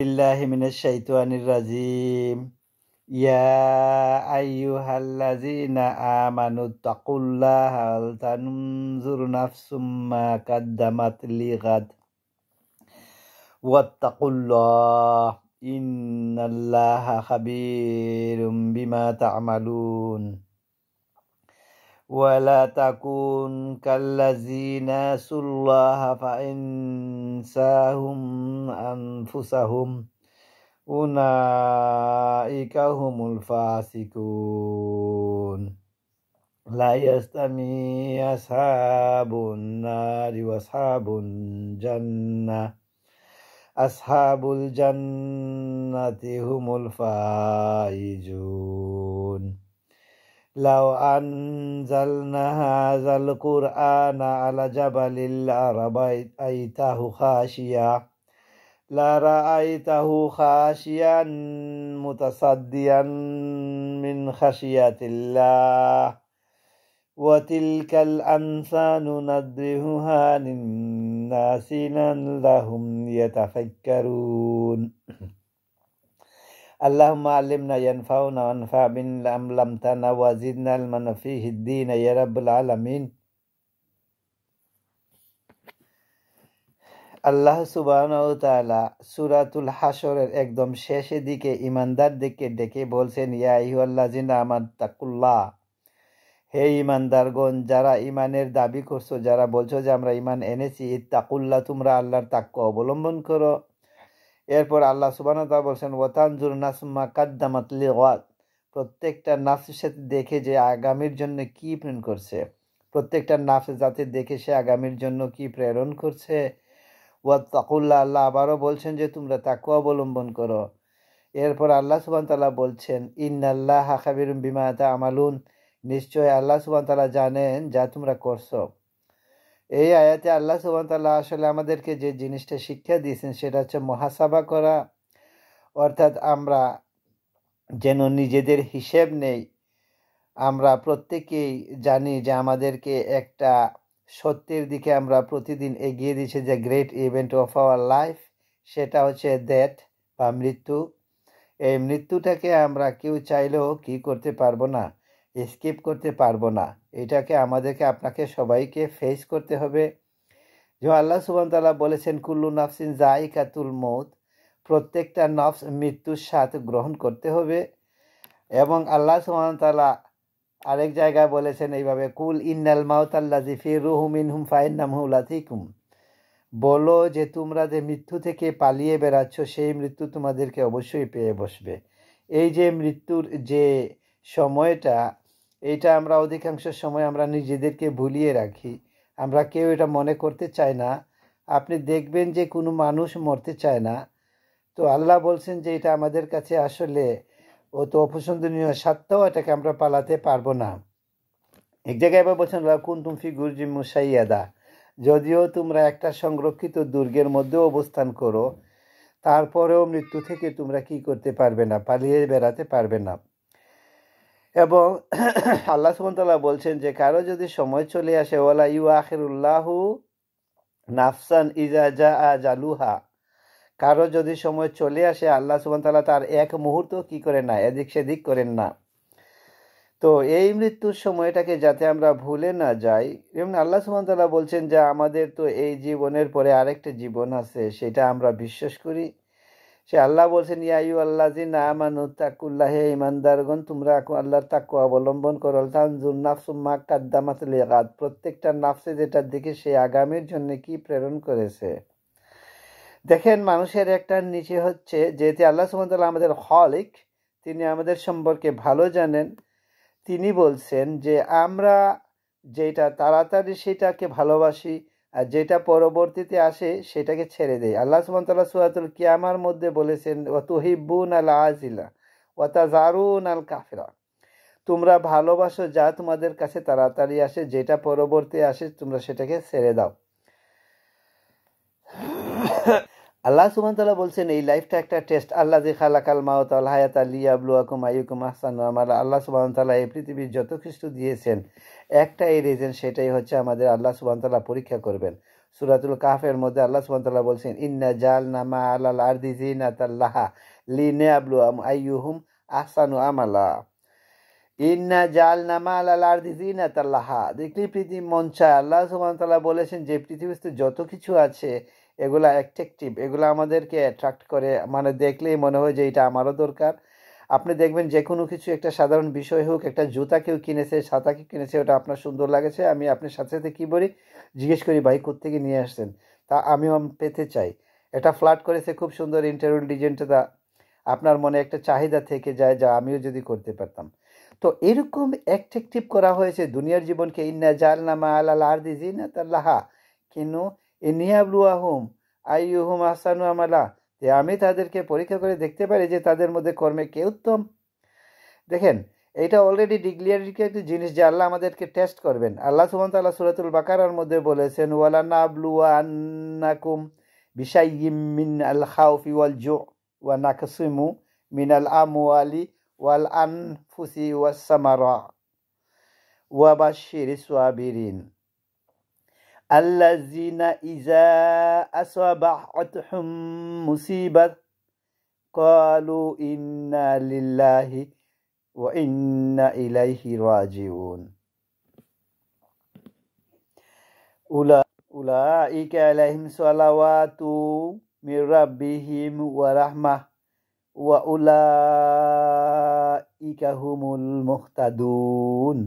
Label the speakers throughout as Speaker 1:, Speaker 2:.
Speaker 1: বিল্লাহি মিনাশ শাইতানির রাজিম। ইয়া আইয়ুহাল্লাযীনা আমানু তাকুল্লাহা ওয়াল তানজুর নাফসুম মা কাদ্দামাত লিগাদ ওয়াত্তাকুল্লাহ ইন্নাল্লাহা খাবীরুম বিমা তা'মালুন। ওয়ালা তাকুন কাল্লাযীনা নাসুল্লাহা ফাআনসাহুম আনফুসাহুম উনাইকা হুমুল ফাসিকুন। লা ইয়াস্তামি আসহাবুন নারি ওয়াসহাবুন জান্নাহ আসহাবুল জান্নাতি হুমুল ফাইজুন। লাউ আনজালনা হাযাল কুরআনা আলা জাবালিন লারাআইতাহু খাশিয়ান মুতাসাদ্দিয়ান মিন খাশিয়াতিল্লাহ ওয়া তিলকাল আমসালু নাদরিহুহা লিন্নাসি লাআল্লাহুম ইয়াতাফাক্কারুন। আল্লাহুম্মা আল্লিমনা ইয়ানফাউনা ওয়ানফা' বিমা আল্লামতানা ওয়া জিদনা ইলমান ফিহিদ-দীন ইয়া রাব্বাল আলামিন। আল্লাহ সুবহানাহু ওয়া তাআলা সূরাতুল হাশরের একদম শেষের দিকে ঈমানদারদেরকে ডেকে বলছেন, ইয়া আইয়ুহাল্লাযীনা আমানু তাকুল্লাহ, হে ঈমানদারগণ, যারা ঈমানের দাবি করছো, যারা বলছো যে আমরা ঈমান এনেছি, ইত্তাকুল্লাহ, তোমরা আল্লাহর তাকওয়া অবলম্বন করো। এরপর আল্লাহ সুবহানাহু ওয়া তাআলা বলছেন, ওয়া তানজুর নাফসুম মা কাদ্দামাত লিগাদ, প্রত্যেকটা নাফসের সাথে দেখে যে আগামীর জন্য কি প্রেরণ করছে, প্রত্যেকটা নাফস যাতে দেখে সে আগামীর জন্য কি প্রেরণ করছে। ওয়াত্তাকুল্লাহ, আল্লাহ আবারও বলছেন যে তোমরা তাকওয়া অবলম্বন করো। এরপর আল্লাহ সুবহানাহু ওয়া তাআলা বলছেন, ইন্নাল্লাহা খাবীরুম বিমা তা'মালুন, নিশ্চয় আল্লাহ সুবহানাহু ওয়া তাআলা জানেন যা তোমরা করছো। এই আয়াতে আল্লাহ সুবহানাহু ওয়া তাআলা আসলে আমাদেরকে যে জিনিসটা শিক্ষা দিয়েছেন সেটা হচ্ছে মুহাসাবা করা, অর্থাৎ আমরা যেন নিজেদের হিসেব নেই। আমরা প্রত্যেকেই জানি যে আমাদেরকে একটা সত্যের দিকে আমরা প্রতিদিন এগিয়ে দিচ্ছি, যে great event of our life, সেটা হচ্ছে ডেথ বা মৃত্যু। এই মৃত্যুটাকে আমরা কেউ চাইলেও কি করতে পারবো না, স্কিপ করতে পারবো না। এটাকে আমাদেরকে আপনাকে সবাইকে ফেস করতে হবে। যে আল্লাহ সুবহানাহু ওয়া তাআলা বলেছেন, কুল্লু নাফসিন যায়িকাতুল মউত, প্রত্যেকটা নফস মৃত্যুর স্বাদ গ্রহণ করতে হবে। এবং আল্লাহ সুবহানাহু ওয়া তাআলা আরেক জায়গায় বলেছেন এইভাবে, কুল ইন্নাল মাউতাল্লাযী ফিররুহু মিনহুম ফাইন্নাহু মুলাকিকুম, বলো যে তোমরা যে মৃত্যু থেকে পালিয়ে বেড়াচ্ছ সেই মৃত্যু তোমাদেরকে অবশ্যই পেয়ে বসবে। এই যে মৃত্যুর যে সময়টা, এটা আমরা অধিকাংশ সময় আমরা নিজেদেরকে ভুলিয়ে রাখি, আমরা কেউ এটা মনে করতে চাই না। আপনি দেখবেন যে কোনো মানুষ মরতে চায় না, তো আল্লাহ বলছেন যে এটা আমাদের কাছে আসলে অত অপছন্দনীয়, সত্ত্বেও এটাকে আমরা পালাতে পারবো না। এক জায়গায় এবার বলছেন, কুনতুম ফি বুরজিম মুশাইয়াদা, যদিও তোমরা একটা সংরক্ষিত দুর্গের মধ্যে অবস্থান করো, তারপরেও মৃত্যু থেকে তোমরা কি করতে পারবে না, পালিয়ে বেড়াতে পারবে না। এবং আল্লাহ সুবহানাহু ওয়া তাআলা বলছেন যে কারো যদি সময় চলে আসে, ওয়ালা ইউআখিরুল্লাহু নাফসান ইজা জাআ আজালুহা, কারো যদি সময় চলে আসে, আল্লাহ সুবহানাহু ওয়া তাআলা তার এক মুহূর্ত কি করেন না, এদিক সেদিক করেন না। তো এই মৃত্যুর সময়টাকে যাতে আমরা ভুলে না যাই, যেমন আল্লাহ সুবহানাহু ওয়া তাআলা বলছেন যে আমাদের তো এই জীবনের পরে আরেকটা জীবন আছে, সেটা আমরা বিশ্বাস করি। সে আল্লাহ বলছেন, ইয়া আইয়ুহাল্লাযীনা আমানু তাকুল্লাহ, হে ঈমানদারগণ, তোমরা আল্লাহর তাকওয়া অবলম্বন করো। তানজুর নাফসুম মা কাদ্দামাত লিগাদ, প্রত্যেকটা নাফসে যেটার দিকে সে আগামীর জন্য কি প্রেরণ করেছে। দেখেন, মানুষের একটা নিচে হচ্ছে, যেহেতু আল্লাহ সুবহানাহু ওয়া তাআলা আমাদের খালিক, তিনি আমাদের সম্পর্কে ভালো জানেন। তিনি বলছেন যে আমরা যেটা তাড়াতাড়ি সেটাকে ভালোবাসি, আর যেটা পরবর্তীতে আসে সেটাকে ছেড়ে দেয়। আল্লাহ সুবহানাহু ওয়া তাআলা সূরাতুল কিয়ামার মধ্যে বলেছেন, ওয়া তুহিব্বুনাল আজিলা ওয়া তাযারুনাল কাফিরা, তোমরা ভালোবাসো যা তোমাদের কাছে তাড়াতাড়ি আসে, যেটা পরবর্তী আসে তোমরা সেটাকে ছেড়ে দাও। আল্লাহ সুবহানাহু ওয়া তাআলা বলছেন এই লাইফটা একটা টেস্ট। আল্লাযী খালাকাল মাউতা ওয়াল হায়াতা লিয়াবলুয়াকুম আইয়ুকুম আহসানু আমালা। আল্লাহ সুবহানাহু ওয়া তাআলা এই পৃথিবীর যত কিছু দিয়েছেন একটাই রিজন, সেটাই হচ্ছে আমাদের আল্লাহ সুবহানাহু ওয়া তাআলা পরীক্ষা করবেন। সূরাতুল কাহফের মধ্যে আল্লাহ সুবহানাহু ওয়া তাআলা বলছেন, ইন্না জাআলনা মা আলাল আরদি জিনাতাল লাহা লিনাবলুহুম আইয়ুহুম আহসানু আমালা। ইন্না জাআলনা মা আলাল আরদি জিনাতাল লাহা, দেখলেই পৃথিবী মন চায়। আল্লাহ সুবহানাহু ওয়া তাআলা বলেছেন যে পৃথিবীতে যত কিছু আছে এগুলা অ্যাট্রাকটিভ, এগুলো আমাদেরকে অ্যাট্রাক্ট করে, মানে দেখলেই মনে হয় যে এটা আমারও দরকার। আপনি দেখবেন যে কোনো কিছু, একটা সাধারণ বিষয় হোক, একটা জুতা কেউ কিনেছে, ছাতা কেউ কিনেছে, ওটা আপনার সুন্দর লাগেছে, আমি আপনার সাথে সাথে কী বলি, জিজ্ঞেস করি ভাই কোত্থেকে নিয়ে আসছেন, তা আমিও পেতে চাই। এটা ফ্ল্যাট করেছে খুব সুন্দর ইন্টেরিয়র ডিজাইনটা, আপনার মনে একটা চাহিদা থেকে যায় যা আমিও যদি করতে পারতাম। তো এরকম অ্যাট্রাকটিভ করা হয়েছে দুনিয়ার জীবনকে, ইন্না জাআলনা মা আলাল আরদি জিনাতাল লাহা কিন্তু লিনাবলুয়াহুম আইয়ুহুম আহসানু আমালা, যে আমি তাদেরকে পরীক্ষা করে দেখতে পারি যে তাদের মধ্যে কর্মে কে উত্তম। দেখেন, এটা অলরেডি ডিক্লিয়ারিটি জিনিস যে আল্লাহ আমাদেরকে টেস্ট করবেন। আল্লাহ সুবহানাহু ওয়া তাআলা সূরাতুল বাকারার মধ্যে বলেছেন, ওয়ালানাবলুওয়ান্নাকুম বিশাইয়্যিম মিনাল খাউফি ওয়াল জু' ওয়া নাকসিমু মিনাল আমওয়ালি ওয়াল আনফুসি ওয়াস সামারা ওয়া বাশশিরিস সাবিরিন আল্লাযীনা ইযা আসাবাতহুম মুসিবাত ক্বালু ইন্না লিল্লাহি ওয়া ইন্না ইলাইহি রাজিউন উলাইকা আলাইহিম সালাওয়াতু মির রাব্বিহিম ওয়া রাহমাহ ওয়া উলাইকা হুমুল মুহতাদুন।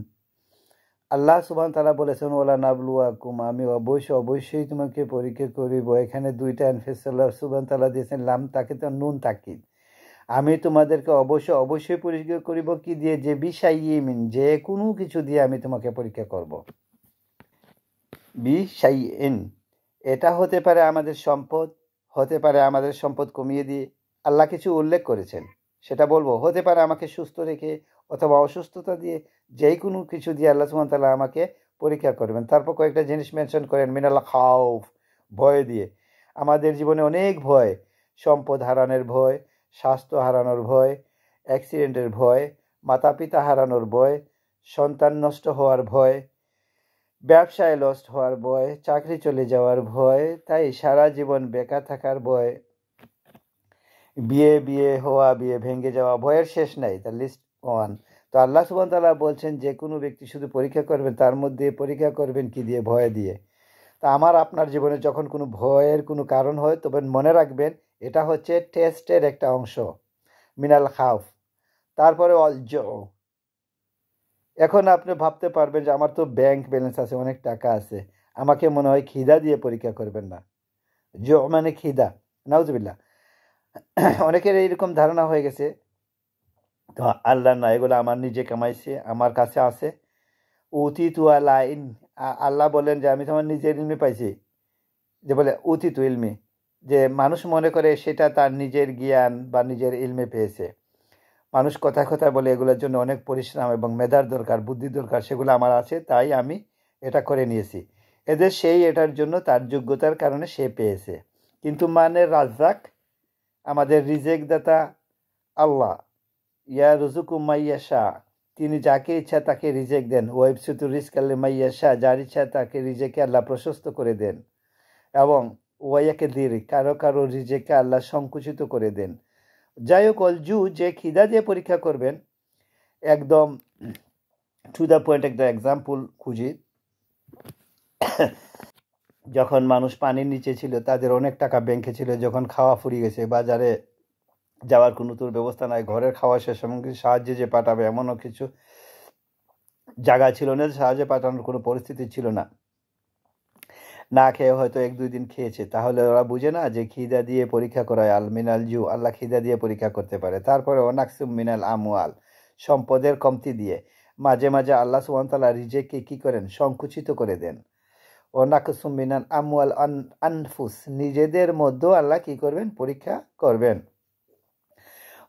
Speaker 1: আল্লাহ সুবহানাহু ওয়া তাআলা বলেছেন, ওয়ালানাবলুয়াকুম, আমি অবশ্যই তোমাকে পরীক্ষা করিব। এখানে দুইটা এনফাসিস আল্লাহ সুবহানাহু ওয়া তাআলা দিয়েছেন, লাম তাকিদ আর নুন তাকিদ। আমি তোমাদেরকে অবশ্যই পরীক্ষা করিব কি দিয়ে, যে বিশাইয়্যিন, যে কোনো কিছু দিয়ে আমি তোমাকে পরীক্ষা করব। বিশাইয়্যিন, এটা হতে পারে আমাদের সম্পদ, হতে পারে আমাদের সম্পদ কমিয়ে দিয়ে আল্লাহ কিছু উল্লেখ করেছেন সেটা বলবো, হতে পারে আমাকে সুস্থ রেখে অথবা অসুস্থতা দিয়ে, যে কোনো কিছু দিয়ে আল্লাহ সুবহানাহু ওয়া তাআলা আমাকে পরীক্ষা করবেন। তারপর কয়েকটা জিনিস মেনশন করেন, মিনাল খাউফ, ভয় দিয়ে। আমাদের জীবনে অনেক ভয়, সম্পদ হারানোর ভয়, স্বাস্থ্য হারানোর ভয়, অ্যাক্সিডেন্টের ভয়, মাতা পিতা হারানোর ভয়, সন্তান নষ্ট হওয়ার ভয়, ব্যবসায় লস্ট হওয়ার ভয়, চাকরি চলে যাওয়ার ভয়, তাই সারা জীবন বেকার থাকার ভয়, বিয়ে হওয়া, বিয়ে ভেঙে যাওয়া, ভয়ের শেষ নাই, তার লিস্ট ওয়ান। তো আল্লাহ সুবহানাহু ওয়া তাআলা বলছেন যে কোনো ব্যক্তি শুধু পরীক্ষা করবেন, তার মধ্যে পরীক্ষা করবেন কি দিয়ে, ভয় দিয়ে। তা আমার আপনার জীবনে যখন কোনো ভয়ের কোনো কারণ হয়, তবে মনে রাখবেন এটা হচ্ছে টেস্টের একটা অংশ, মিনাল খাউফ। তারপরে অল জো, এখন আপনি ভাবতে পারবেন যে আমার তো ব্যাংক ব্যালেন্স আছে, অনেক টাকা আছে, আমাকে মনে হয় খিদা দিয়ে পরীক্ষা করবেন না। জো মানে খিদা, নাউজুবিল্লাহ। অনেকের এইরকম ধারণা হয়ে গেছে, তো আল্লাহ না, এগুলো আমার নিজে কামাইছে, আমার কাছে আছে। উতিতু আলা ইন, আল্লাহ বলেন যে আমি তোমার নিজের ইলমে পাইছি, যে বলে উতিতু ইলমি, যে মানুষ মনে করে সেটা তার নিজের জ্ঞান বা নিজের ইলমে পেয়েছে। মানুষ কথায় কথায় বলে এগুলোর জন্য অনেক পরিশ্রম এবং মেধার দরকার, বুদ্ধি দরকার, সেগুলো আমার আছে তাই আমি এটা করে নিয়েছি। এদের সেই এটার জন্য তার যোগ্যতার কারণে সে পেয়েছে, কিন্তু মানে রাজ্জাক, আমাদের রিজেক দাতা আল্লাহ, ইয়া রুজুকু মাইয়াশা, তিনি যাকে ইচ্ছা তাকে রিজেক দেন। ওয়াইবসুতু রিজকাল মাইয়াশা, যার ইচ্ছা তাকে রিজেকে আল্লাহ প্রশস্ত করে দেন, এবং ওয়াইয়াকে দির, কারো রিজেকে আল্লাহ সংকুচিত করে দেন। যাই হোক, অলজু, যে খিদা দিয়ে পরীক্ষা করবেন, একদম টু দ্য পয়েন্ট একটা এক্সাম্পল খুঁজি। যখন মানুষ পানির নিচে ছিল, তাদের অনেক টাকা ব্যাংকে ছিল, যখন খাওয়া ফুরিয়ে গেছে, বাজারে যাওয়ার কোনো তোর ব্যবস্থা নাই, ঘরের খাওয়া শেষ, এমনকি সাহায্যে যে পাঠাবে এমনও কিছু জায়গা ছিল না, সাহায্যে পাঠানোর কোনো পরিস্থিতি ছিল না, না খেয়ে হয়তো 1-2 দিন খেয়েছে, তাহলে ওরা বুঝে না যে খিদা দিয়ে পরীক্ষা করায়। আল মিনাল জু, আল্লাহ খিদা দিয়ে পরীক্ষা করতে পারে। তারপরে অনাকসুম মিনাল আমওয়াল, সম্পদের কমতি দিয়ে মাঝে মাঝে আল্লাহ সুবহানাহু ওয়া তাআলা রিজেককে কী করেন, সংকুচিত করে দেন। অনাকসুম মিনাল আমওয়াল আনফুস, নিজেদের মধ্যেও আল্লাহ কী করবেন, পরীক্ষা করবেন।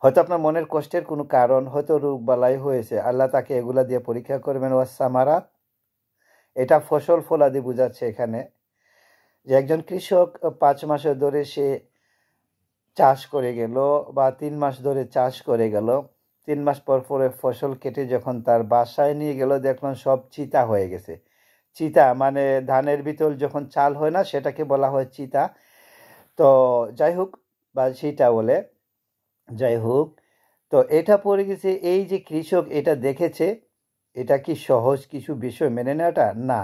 Speaker 1: হয়তো আপনার মনের কষ্টের কোনো কারণ, হয়তো রোগ বালাই হয়েছে, আল্লাহ তাকে এগুলা দিয়ে পরীক্ষা করবেন। ওয়াস সামারাত, এটা ফসল ফলাদি বোঝাচ্ছে এখানে, যে একজন কৃষক 5 মাসের ধরে সে চাষ করে গেল, বা 3 মাস ধরে চাষ করে গেল, 3 মাস পরে ফসল কেটে যখন তার বাসায় নিয়ে গেল, দেখলাম সব চিতা হয়ে গেছে। চিতা মানে ধানের ভিতর যখন চাল হয় না সেটাকে বলা হয় চিতা। তো যাই হোক, বা সেটা বলে, যাই হোক, তো এটা পড়ে গেছে। এই যে কৃষক এটা দেখেছে, এটা কি সহজ কিছু বিষয় মেনে নেওয়াটা? না,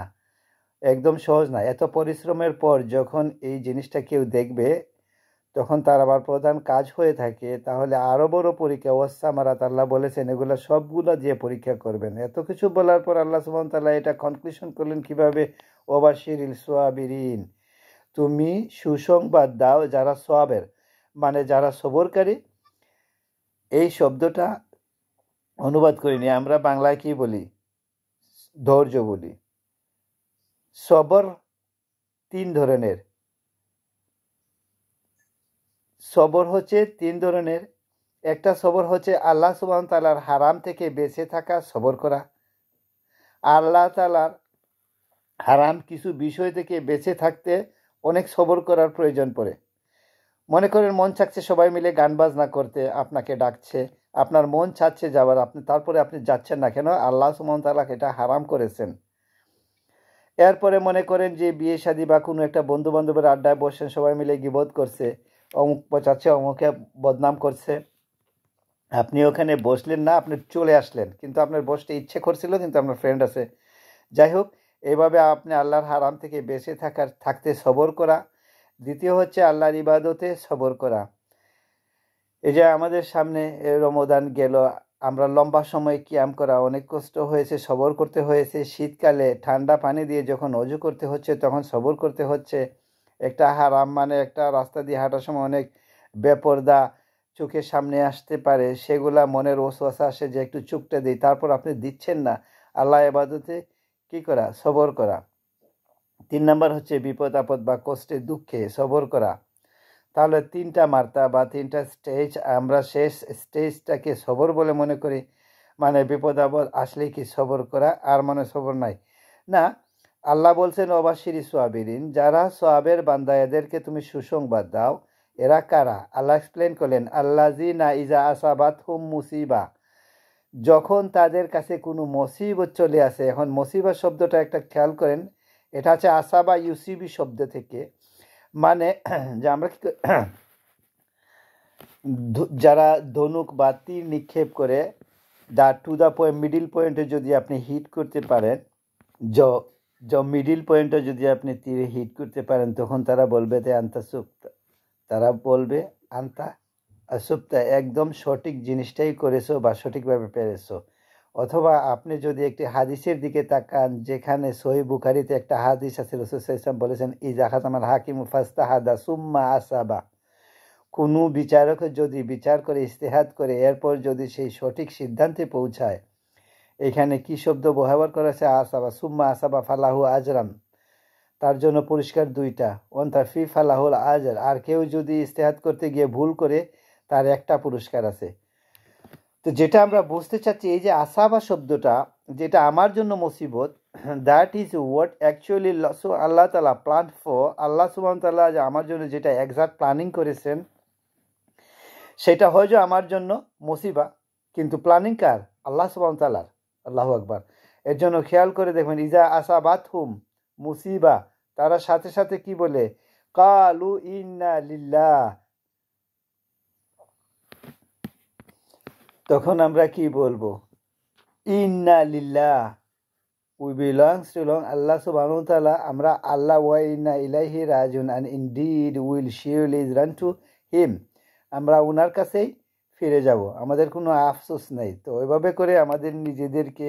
Speaker 1: একদম সহজ না। এত পরিশ্রমের পর যখন এই জিনিসটা কেউ দেখবে, তখন তার আবার প্রধান কাজ হয়ে থাকে, তাহলে আরো বড় পরীক্ষা। ওয়াসামারাত, আল্লাহ বলেছেন এগুলো সবগুলো দিয়ে পরীক্ষা করবেন। এত কিছু বলার পর আল্লাহ সুবহানাহু ওয়া তাআলা এটা কনক্লুশন করলেন কিভাবে? ওয়াবাশশিরিল সাবিরিন, তুমি সুসংবাদ দাও যারা সওয়াবের, মানে যারা সবরকারী। এই শব্দটা অনুবাদ করিনি আমরা, বাংলায় কি বলি? ধৈর্য বলি। সবর তিন ধরনের, সবর হচ্ছে তিন ধরনের। একটা সবর হচ্ছে আল্লাহ সুবহানাহু ওয়া তাআলার হারাম থেকে বেঁচে থাকা, সবর করা। আল্লাহ তাআলার হারাম কিছু বিষয় থেকে বেঁচে থাকতে অনেক সবর করার প্রয়োজন পড়ে। মনে করেন মন চাচ্ছে সবাই মিলে গান বাজনা করতে, আপনাকে ডাকছে, আপনার মন চাচ্ছে যাবার, তারপরে আপনি যাচ্ছেন না কেন? আল্লাহ সুবহানাহু ওয়া তাআলা এটা হারাম করেছেন। এরপরে মনে করেন যে বিয়ে শাদী বা কোনো একটা বন্ধু বান্ধবের আড্ডায় বসেন, সবাই মিলে গীবত করছে, অমুক পচাচ্ছে, অমুকে বদনাম করছে, আপনি ওখানে বসলেন না, আপনি চলে আসলেন, কিন্তু আপনার বসতে ইচ্ছে করছিল, কিন্তু আপনার ফ্রেন্ড আছে। যাই হোক, এইভাবে আপনি আল্লাহর হারাম থেকে বেঁচে থাকতে সবর করা। দ্বিতীয় হচ্ছে আল্লাহর ইবাদতে সবর করা। এই যে আমাদের সামনে রমজান গেল, আমরা লম্বা সময় কিয়াম করা, অনেক কষ্ট হয়েছে, সবর করতে হয়েছে। শীতকালে ঠান্ডা পানি দিয়ে যখন অজু করতে হচ্ছে, তখন সবর করতে হচ্ছে। একটা হারাম মানে একটা রাস্তা দিয়ে হাঁটার সময় অনেক বেপরদা চোখের সামনে আসতে পারে, সেগুলা মনের ওয়াসওয়াসা আসে যে একটু চুপটা দিই, তারপর আপনি দিচ্ছেন না। আল্লাহ ইবাদতে কি করা? সবর করা। 3 নাম্বার হচ্ছে বিপদ আপদ বা কষ্টে দুঃখে সবর করা। তাহলে 3টা মার্তা বা 3টা স্টেজ, আমরা শেষ স্টেজটাকে সবর বলে মনে করি। মানে বিপদ আপদ আসলে কি সবর করা, আর মানে সবর নাই না। আল্লাহ বলছেন ওয়াবাশশিরি সাবিরিন, যারা সওয়াবের বান্দা এদেরকে তুমি সুসংবাদ দাও। এরা কারা? আল্লাহ এক্সপ্লেন করলেন, আল্লাযিনা ইজা আসাবাতহুম মুসিবা, যখন তাদের কাছে কোনো মুসিবত চলে আসে। এখন মুসিবা শব্দটা একটা খেয়াল করেন, এটা হচ্ছে আসাবা ইউসিবি শব্দ থেকে, মানে যে আমরা কি যারা ধনুক বা তীর নিক্ষেপ করে, দা টু দ্য পয়েন্ট, মিডিল পয়েন্টে যদি আপনি হিট করতে পারেন, মিডিল পয়েন্টে যদি আপনি তীরে হিট করতে পারেন, তখন তারা বলবে তে আন্তা সুপ্তা, তারা বলবে আন্তা সুপ্তা, একদম সঠিক জিনিসটাই করেছো বা সঠিকভাবে পেরেছো। অথবা আপনি যদি একটি হাদিসের দিকে তাকান, যেখানে সহিহ বুখারীতে একটা হাদিস আছে, রাসূল সাল্লাল্লাহু আলাইহি ওয়াসাল্লাম বলেছেন, ইজা খাতামাল হাকিমু ফাস্তাহাদা সুম্মা আসাবা, কোনো বিচারক যদি বিচার করে, ইজতিহাদ করে, এরপর যদি সেই সঠিক সিদ্ধান্তে পৌঁছায়, এখানে কি শব্দ ব্যবহার করা আছে? আসাবা, সুম্মা আসাবা ফালাহু আজরান, তার জন্য পুরস্কার 2টা, ওয়ান্তা ফি ফালাহুল আজর। আর কেউ যদি ইজতিহাদ করতে গিয়ে ভুল করে, তার একটা পুরস্কার আছে। তো যেটা আমরা বুঝতে চাচ্ছি, এই যে আসাবা শব্দটা, যেটা আমার জন্য মুসিবত, দ্যাট ইজ হোয়াট অ্যাকচুয়ালি আল্লাহ তাআলা প্ল্যান ফর। আল্লাহ সুবহানাহু ওয়া তাআলা আমার জন্য যেটা এক্সাক্ট প্ল্যানিং করেছেন, সেটা হয়তো আমার জন্য মুসিবা, কিন্তু প্ল্যানিং কার? আল্লাহ সুবহানাহু ওয়া তাআলার। আল্লাহু আকবার। এর জন্য খেয়াল করে দেখবেন, ইজা আসাবাতহুম মুসিবা, তারা সাথে সাথে কি বলে? কালু ইন্না লিল্লাহ। তখন আমরা কি বলবো? ইন্না লিল্লাহ, উই বিলংস টু আল্লাহ সুবহানাহু ওয়া তাআলা। আমরা আল্লাহ, ওয়া ইন্না ইলাইহি রাজিউন, and indeed will surely run to him, আমরা ওনার কাছেই ফিরে যাব, আমাদের কোনো আফসোস নেই। তো ওইভাবে করে আমাদের নিজেদেরকে,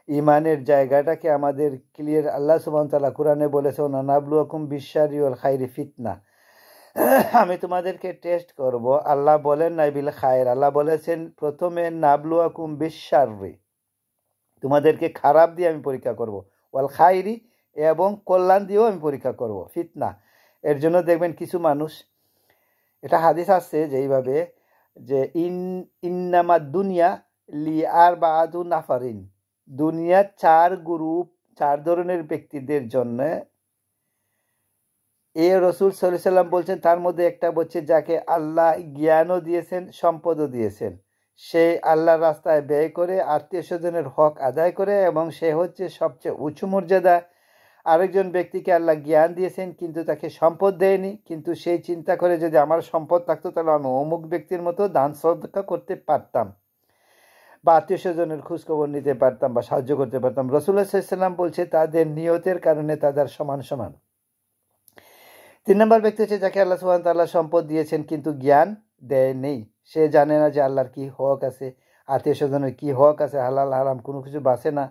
Speaker 1: ইমানের জায়গাটাকে আমাদের ক্লিয়ার। আল্লাহ সুবহানাহু ওয়া তাআলা কোরআনে বলেছেন, নাবলুয়াকুম বিশশারি ওয়াল খাইরি ফিতনা, আমি তোমাদেরকে টেস্ট করব। আল্লাহ বলেন নাই বিল খায়ের, আল্লাহ বলেছেন প্রথমে নাবলুয়াকুম বিশশারি, তোমাদেরকে খারাপ দিয়ে আমি পরীক্ষা করব, ওয়াল খাইরি, এবং কল্যাণ দিয়েও আমি পরীক্ষা করব, ফিতনা। এর জন্য দেখবেন কিছু মানুষ, এটা হাদিস আছে যেইভাবে, যে ইন্নামা দুনিয়া লি আর বাদু নাফারিন, দুনিয়া 4 গ্রুপ, 4 ধরনের ব্যক্তিদের জন্য। এ রাসূল সাল্লাল্লাহু আলাইহি সাল্লাম বলছেন, তার মধ্যে একটা হচ্ছে যাকে আল্লাহ জ্ঞানও দিয়েছেন, সম্পদও দিয়েছেন, সে আল্লাহর রাস্তায় ব্যয় করে, আত্মীয় স্বজনের হক আদায় করে, এবং সে হচ্ছে সবচেয়ে উঁচু মর্যাদা। আরেকজন ব্যক্তিকে আল্লাহ জ্ঞান দিয়েছেন কিন্তু তাকে সম্পদ দেয়নি, কিন্তু সেই চিন্তা করে যদি আমার সম্পদ থাকতো তাহলে আমি অমুক ব্যক্তির মতো দান সদকা করতে পারতাম, বা আত্মীয় স্বজনের খোঁজখবর নিতে পারতাম, বা সাহায্য করতে পারতাম। রাসূলুল্লাহ সাল্লাল্লাহু আলাইহি ওয়াসাল্লাম বলছে তাদের নিয়তের কারণে তাদের সমান সমান। 3 নম্বর ব্যক্তি হচ্ছে যাকে আল্লাহ সুবহানাহু ওয়া তাআলা সম্পদ দিয়েছেন কিন্তু জ্ঞান দেয় নেই। সে জানে না যে আল্লাহর কি হক আছে, আত্মীয় স্বজনের কি হক আছে, হালাল হারাম কোনো কিছু বাঁচে না।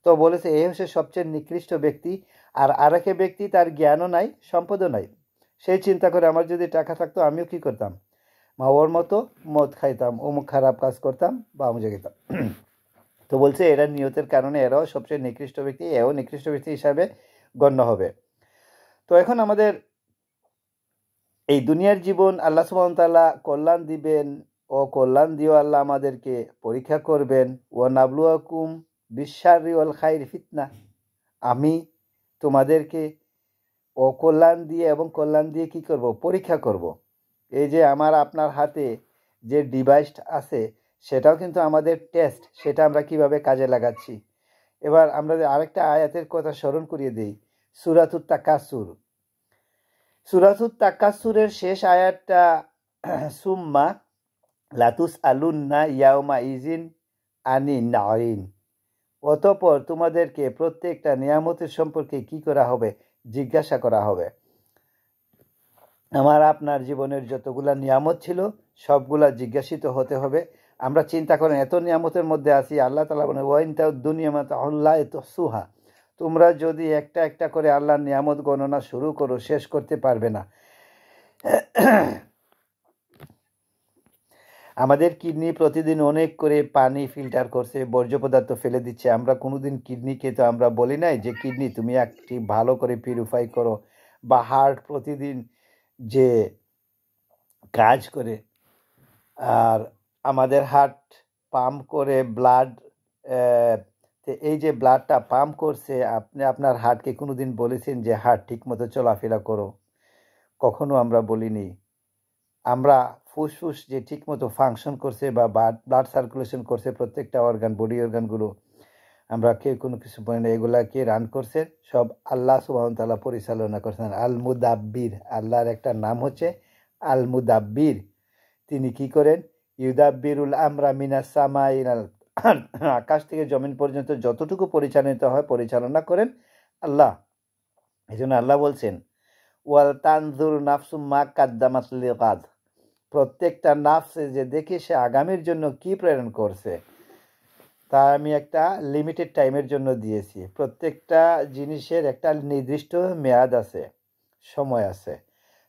Speaker 1: তো বলেছে এই হচ্ছে সবচেয়ে নিকৃষ্ট ব্যক্তি। আর আরেক ব্যক্তি তার জ্ঞানও নাই, সম্পদও নাই, সেই চিন্তা করে আমার যদি টাকা থাকতো আমিও কি করতাম, মা ওর মতো মদ খাইতাম, অমুক খারাপ কাজ করতাম বা অমুক যেতাম। তো বলছে এরা নিয়তের কারণে এরাও সবচেয়ে নিকৃষ্ট ব্যক্তি, এও নিকৃষ্ট ব্যক্তি হিসাবে গণ্য হবে। তো এখন আমাদের এই দুনিয়ার জীবন আল্লাহ সুবহানাহু ওয়া তাআলা কল্যাণ দিবেন ও কল্যাণ দিয়েও আল্লাহ আমাদেরকে পরীক্ষা করবেন। ওয়া নাবলুয়াকুম বিশ-শাররি ওয়াল খাইরি ফিতনা, আমি তোমাদেরকে অকল্যাণ দিয়ে এবং কল্যাণ দিয়ে কি করব, পরীক্ষা করব। এই যে আমার আপনার হাতে যে ডিভাইস আছে সেটাও কিন্তু আমাদের টেস্ট, সেটা আমরা কিভাবে কাজে লাগাচ্ছি। এবার আমরা আরেকটা আয়াতের কথা স্মরণ করিয়ে দিই, সূরাতুত তাকাসুর। সূরাতুত তাকাসুরের শেষ আয়াতটা সুম্মা লাতুস আলুন্না ইয়াউমা ইজিন আনি নাইন, অতঃপর তোমাদেরকে প্রত্যেকটা নিয়ামতের সম্পর্কে কি করা হবে, জিজ্ঞাসা করা হবে। আমার আপনার জীবনের যতগুলা নিয়ামত ছিল সবগুলা জিজ্ঞাসিত হতে হবে। আমরা চিন্তা করেন এত নিয়ামতের মধ্যে আছি, আল্লাহ তাআলা বলেন ওয়াইন দুনিয়া আল্লাহ তুহসুহা, তোমরা যদি একটা একটা করে আল্লাহর নিয়ামত গণনা শুরু করো শেষ করতে পারবে না। আমাদের কিডনি প্রতিদিন অনেক করে পানি ফিল্টার করছে, বর্জ্য পদার্থ ফেলে দিচ্ছে। আমরা কোনোদিন কিডনিকে তো আমরা বলি নাই যে কিডনি তুমি একটি ভালো করে পিউরিফাই করো, বা হার্ট প্রতিদিন যে কাজ করে, আর আমাদের হার্ট পাম্প করে ব্লাড, এই যে ব্লাডটা পাম্প করছে, আপনি আপনার হার্টকে কোনোদিন বলেছেন যে হার্ট ঠিক মতো চলাফেরা করো? কখনো আমরা বলিনি। আমরা ফুসফুস যে ঠিক মতো ফাংশন করছে বা ব্লাড সার্কুলেশন করছে প্রত্যেকটা অর্গান, বডি অর্গানগুলো, আমরা কেউ কোনো কিছু বলি না। এগুলা কে রান করছে? সব আল্লাহ সুবহানাহু ওয়া তাআলা পরিচালনা করছেন। আল মুদাব্বির, আল্লাহর একটা নাম হচ্ছে আল মুদাব্বির। তিনি কি করেন? ইউদাব্বিরুল আমরা মিনাস সামাই ইলাল, আকাশ থেকে জমিন পর্যন্ত যতটুকু পরিচালিত হয় পরিচালনা করেন আল্লাহ। এই জন্য আল্লাহ বলছেন ওয়াল তানজুর নাফসুম মা কাদ্দামাত লিগাদ, প্রত্যেকটা নাফসে যে দেখে সে আগামীর জন্য কি প্রেরণ করছে তা আমি একটা লিমিটেড টাইমের জন্য দিয়েছি। প্রত্যেকটা জিনিসের একটা নির্দিষ্ট মেয়াদ আছে, সময় আছে।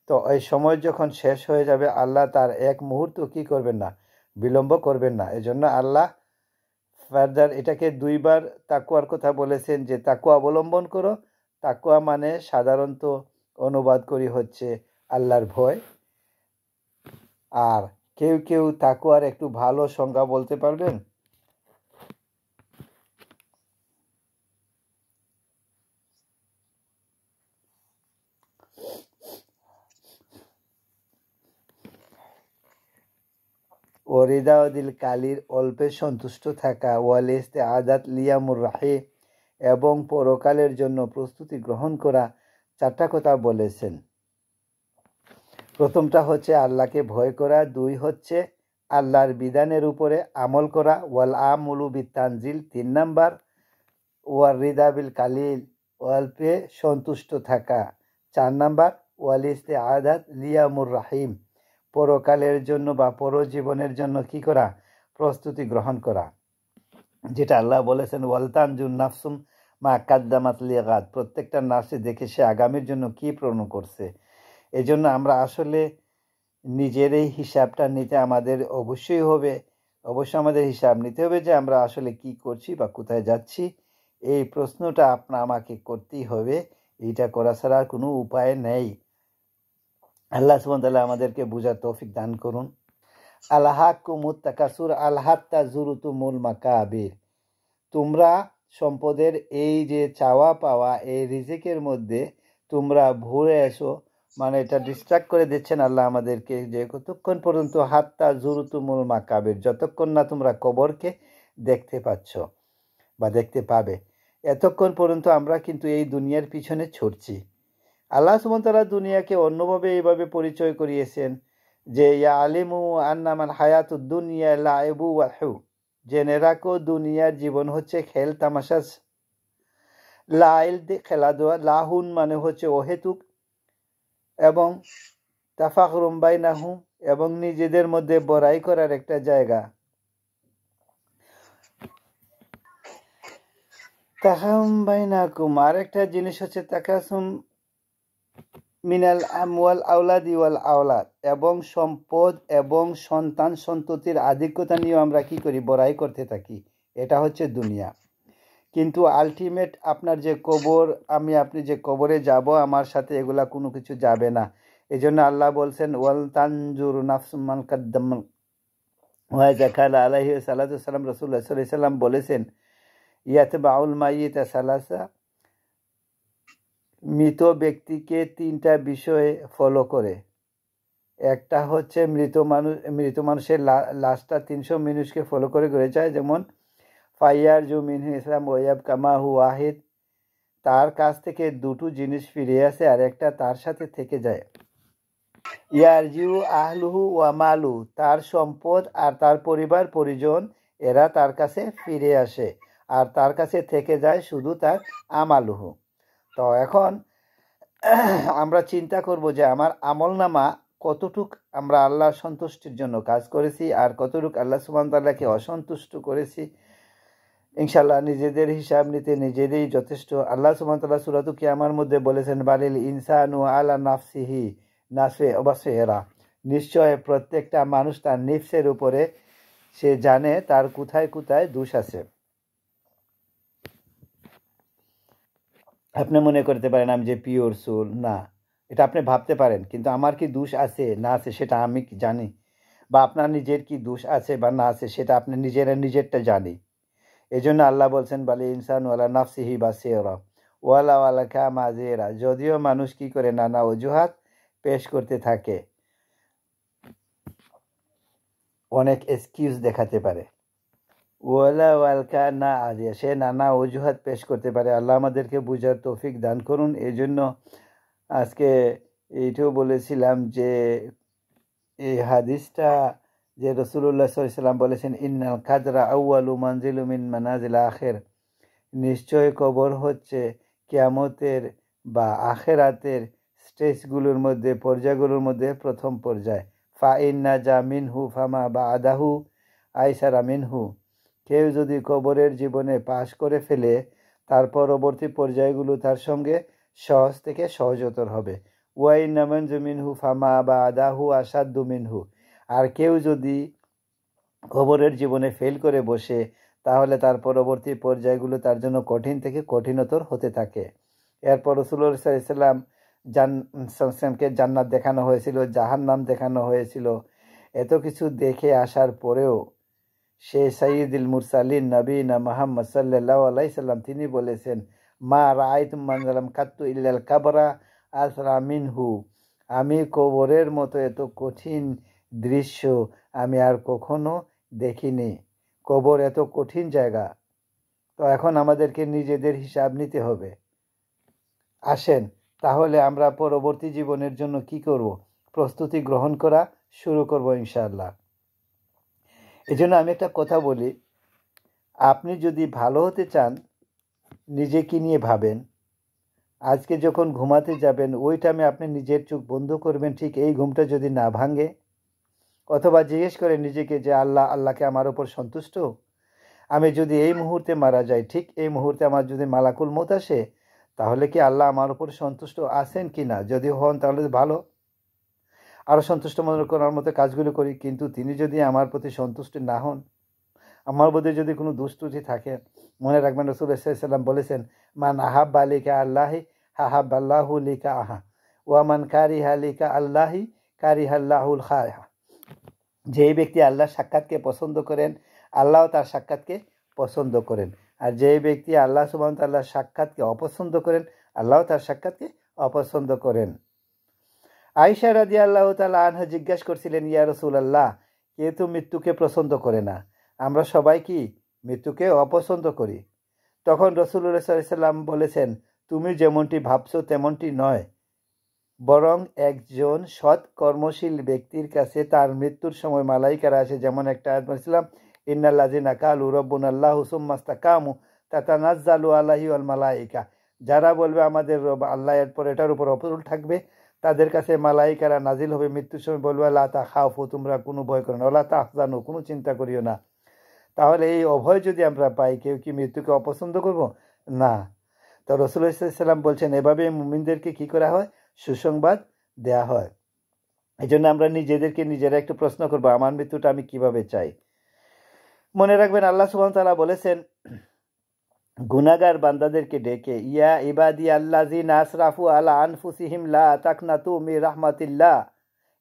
Speaker 1: তো এই সময় যখন শেষ হয়ে যাবে আল্লাহ তার এক মুহূর্ত কি করবেন না, বিলম্ব করবেন না। এজন্য আল্লাহ ফার্দার এটাকে 2 বার তাকওয়ার কথা বলেছেন যে তাকওয়া অবলম্বন করো। তাকওয়া মানে সাধারণত অনুবাদ করি হচ্ছে আল্লাহর ভয়। আর কেউ কেউ তাকওয়ার একটু ভালো সংজ্ঞা বলতে পারবেন? ওয়ারিদাউদিল কালির, অল্পে সন্তুষ্ট থাকা, ওয়ালিস্তে আদাত লিয়ামুর রাহে, এবং পরকালের জন্য প্রস্তুতি গ্রহণ করা। 4টা কথা বলেছেন। প্রথমটা হচ্ছে আল্লাহকে ভয় করা, 2 হচ্ছে আল্লাহর বিধানের উপরে আমল করা, ওয়াল আমুলু বিতানজিল 3 নাম্বার, ওয়ারিদা বিল কালিল, অল্পে সন্তুষ্ট থাকা 4 নাম্বার, ওয়ালিস্তে আদাত লিয়ামুর রাহিম, পরকালের জন্য বা পরজীবনের জন্য কি করা, প্রস্তুতি গ্রহণ করা। যেটা আল্লাহ বলেছেন ওয়ালতানজুন নাফসুম মা কাদ্দামাত লিগাদ, প্রত্যেকটা নাফসে দেখে সে আগামীর জন্য কি প্রেরণ করছে। এই জন্য আমরা আসলে নিজের এই হিসাবটা নিতে আমাদের অবশ্যই হবে, অবশ্যই আমাদের হিসাব নিতে হবে যে আমরা আসলে কি করছি বা কোথায় যাচ্ছি। এই প্রশ্নটা আমাকে করতেই হবে, এইটা করা ছাড়া আর কোনো উপায় নেই। আল্লাহ সুবহানাহু ওয়া তাআলা আমাদেরকে বুঝার তৌফিক দান করুন। আলহাকুমুত তাকাসুর আলহাত্তা জুরুতুমুল মাকাবির, তোমরা সম্পদের এই যে চাওয়া পাওয়া, এই রিজিকের মধ্যে তোমরা ভরে এসো, মানে এটা ডিস্ট্রাক্ট করে দিচ্ছেন আল্লাহ আমাদেরকে যে কতক্ষণ পর্যন্ত হাত্তা জুরুতুমুল মাকাবির, যতক্ষণ না তোমরা কবরকে দেখতে পাচ্ছ বা দেখতে পাবে। এতক্ষণ পর্যন্ত আমরা কিন্তু এই দুনিয়ার পিছনে ছুটছি। আল্লাহ সুবহানাহু ওয়া তাআলা দুনিয়াকে অন্যভাবে এইভাবে পরিচয় করিয়েছেন যে ইয়া আলিমু আন্নামান হায়াতুদ দুনিয়া লাইবু ওয়া লাহু, জেনে রাখো দুনিয়ার জীবন হচ্ছে খেল তামাশা। লাইল খেলাধুলা, লাহুন মানে হচ্ছে অহেতুক, এবং তাফাখরুম বাইনাহুম, এবং নিজেদের মধ্যে বড়াই করার একটা জায়গা। তাকাসুম বাইনাকুম, আর একটা জিনিস হচ্ছে তাকাসুম মিনাল আমওয়াল আওলাদি ওয়াল আওলাদ, এবং সম্পদ এবং সন্তান সন্ততির আধিক্যতা নিয়ে আমরা কি করি, বড়াই করতে থাকি। এটা হচ্ছে দুনিয়া। কিন্তু আলটিমেট আপনার যে কবর, আপনি যে কবরে যাব, আমার সাথে এগুলা কোনো কিছু যাবে না। এই জন্য আল্লাহ বলছেন ওয়াল তানজুর নাফসুম মান কাদ্দাম ওয়া যাকাল আলাইহি সাল্লাতু সাল্লাম, রাসূলুল্লাহ সাল্লাল্লাহু আলাইহি সাল্লাম বলেছেন ইয়াতবাউল মাইয়িতা সালাসা, মৃত ব্যক্তিকে তিনটা বিষয়ে ফলো করে। একটা হচ্ছে মৃত মানুষের লাশটা 300 মানুষকে ফলো করে ঘুরে যায়, যেমন ফাইয়ার জু মিনহু ইসলাম ওয়াব কামাহু ওয়াহিদ, তার কাছ থেকে দুটো জিনিস ফিরে আসে আর একটা তার সাথে থেকে যায়। ইয়ারজিউ আহলুহু ওয়া মালু, তার সম্পদ আর তার পরিবার পরিজন এরা তার কাছে ফিরে আসে, আর তার কাছে থেকে যায় শুধু তার আমালুহু। তো এখন আমরা চিন্তা করব যে আমার আমলনামা কতটুক আমরা আল্লাহর সন্তুষ্টির জন্য কাজ করেছি আর কতটুক আল্লাহ সুবহানাহু ওয়া তাআলাকে অসন্তুষ্ট করেছি। ইনশাআল্লাহ নিজেদের হিসাব নিতে নিজেদেরই যথেষ্ট। আল্লাহ সুবহানাহু ওয়া তাআলা সূরাতুল কিয়ামার মধ্যে বলেছেন বালিল ইনসানু আলা নাফসিহি বাসীরা, নিশ্চয় প্রত্যেকটা মানুষ তার নিফসের উপরে সে জানে তার কোথায় কোথায় দোষ আছে। আপনি মনে করতে পারেন আমি যে পিওর সোল, না, এটা আপনি ভাবতে পারেন, কিন্তু আমার কি দোষ আছে না আছে সেটা আমি জানি, বা আপনার নিজের কি দোষ আছে বা না আছে সেটা আপনি নিজেরটা জানি। এই জন্য আল্লাহ বলছেন বালি ইনসান ওয়ালা নাফসিহি বাসীরা ওয়ালা ওয়ালা কামাজিরা, যদিও মানুষ কি করে নানা অজুহাত পেশ করতে থাকে, অনেক এক্সকিউজ দেখাতে পারে, ওয়ালা ওয়ালকা না আজিয়া, সে নানা অজুহাত পেশ করতে পারে। আল্লাহ আমাদেরকে বুঝার তৌফিক দান করুন। এই জন্য আজকে এইটাও বলেছিলাম যে এই হাদিসটা যে রাসূলুল্লাহ সাল্লাল্লাহু আলাইহি ওয়াসাল্লাম বলেছেন ইন্নাল কাদরা আউয়ালু মানজিলু মিন মানাজিল আখির, নিশ্চয় কবর হচ্ছে কিয়ামতের বা আখিরাতের স্টেজগুলোর মধ্যে, পর্যায়গুলোর মধ্যে প্রথম পর্যায়। ফা ইন্না জা মিনহু ফামা বাদাহু আইসারা মিনহু, কেউ যদি কবরের জীবনে পাশ করে ফেলে তার পরবর্তী পর্যায়গুলো তার সঙ্গে সহজ থেকে সহজতর হবে। ওয়াইন্না মানজু মিনহু ফামা বাদাহু আসাদ্দু মিনহু, আর কেউ যদি কবরের জীবনে ফেল করে বসে তাহলে তার পরবর্তী পর্যায়গুলো তার জন্য কঠিন থেকে কঠিনতর হতে থাকে। এরপর রাসূলুল্লাহ সাল্লাল্লাহু আলাইহি সাল্লামকে জান্নাত দেখানো হয়েছিল, জাহান্নাম দেখানো হয়েছিল। এত কিছু দেখে আসার পরেও সে সাইয়্যিদুল মুরসালিন নবীনা মুহাম্মদ সাল্লাল্লাহু আলাইহি সাল্লাম তিনি বলেছেন মা রাআইতু মানজালাম কাত্তু ইল্লাল কাবরা আসরা মিনহু, আমি কবরের মতো এত কঠিন দৃশ্য আমি আর কখনো দেখিনি। কবর এত কঠিন জায়গা। তো এখন আমাদেরকে নিজেদের হিসাব নিতে হবে। আসেন তাহলে আমরা পরবর্তী জীবনের জন্য কি করব, প্রস্তুতি গ্রহণ করা শুরু করব ইনশাআল্লাহ। এই জন্য আমি একটা কথা বলি, আপনি যদি ভালো হতে চান নিজেকে নিয়ে ভাবেন। আজকে যখন ঘুমাতে যাবেন ওই টাইমে আপনি নিজের চোখ বন্ধ করবেন, ঠিক এই ঘুমটা যদি না ভাঙে, অথবা জিজ্ঞেস করে নিজেকে যে আল্লাহকে আমার ওপর সন্তুষ্ট, আমি যদি এই মুহূর্তে মারা যাই, ঠিক এই মুহূর্তে আমার যদি মালাকুল মউত আসে, তাহলে কি আল্লাহ আমার ওপর সন্তুষ্ট আছেন কি না? যদি হন তাহলে ভালো, আরও সন্তুষ্ট মনে করার মতো কাজগুলো করি। কিন্তু তিনি যদি আমার প্রতি সন্তুষ্ট না হন, আমার মধ্যে যদি কোনো দুষ্টুটি থাকে, মনে রাখবেন রাসূলুল্লাহ সাল্লাল্লাহু আলাইহি ওয়াসাল্লাম বলেছেন মান আহাব্বা লিকা আল্লাহি হাহাব্বাল্লাহু লিকা আহা ওয়া মান কারিহা লিকা আল্লাহি কারিহাল্লাহুল খারিহা, যেই ব্যক্তি আল্লাহর সাক্ষাৎকে পছন্দ করেন আল্লাহ তার সাক্ষাৎকে পছন্দ করেন, আর যেই ব্যক্তি আল্লাহ সুবহানাহু ওয়া তাআলার সাক্ষাৎকে অপছন্দ করেন আল্লাহ তার সাক্ষাৎকে অপছন্দ করেন। আয়েশা রাদিয়াল্লাহু তাআলা আনহা জিজ্ঞাসা করছিলেন ইয়া রাসূলুল্লাহ, কে তো মৃত্যুকে পছন্দ করে না, আমরা সবাই কি মৃত্যুকে অপছন্দ করি? তখন রাসূলুল্লাহ সাল্লাল্লাহু আলাইহি সাল্লাম বলেছেন, তুমি যেমনটি ভাবছো তেমনটি নয়, বরং একজন সৎ কর্মশীল ব্যক্তির কাছে তার মৃত্যুর সময় মালাইকারা আসে। যেমন একটা আয়াত বলেছিলাম, ইন্নাল্লাযিনা কালু রাব্বুনাল্লাহু সুম্মা ইসতাকামু তাতানাজ্জালু আলাইহিল মালাইকা, যারা বলবে আমাদের রব আল্লাহ, এরপর এটার উপর অটল থাকবে, তাদের কাছে মালাইকারা নাজিল হবে মৃত্যুর সময়, বলবে লা তাখাফু, তোমরা কোনো ভয় করো না, ওয়ালা তাহজানু, কোনো চিন্তা করিও না। তাহলে এই অভয় যদি আমরা পাই, কেউ কি মৃত্যুকে অপছন্দ করব? না। তো রাসূলুল্লাহ সাল্লাল্লাহু আলাইহি সাল্লাম বলছেন, এভাবে মুমিনদেরকে কি করা হয়? সুসংবাদ দেয়া হয়। এই জন্য আমরা নিজেদেরকে নিজেরা একটু প্রশ্ন করবো, আমার মৃত্যুটা আমি কিভাবে চাই। মনে রাখবেন, আল্লাহ সুবহানাহু ওয়া তাআলা বলেছেন গুনাহগার বান্দাদেরকে ডেকে, ইয়া ইবাদি আল্লাযিনা আসরাফু আলা আনফুসিহিম লা তাকনাতু মির রাহমাতিল্লাহ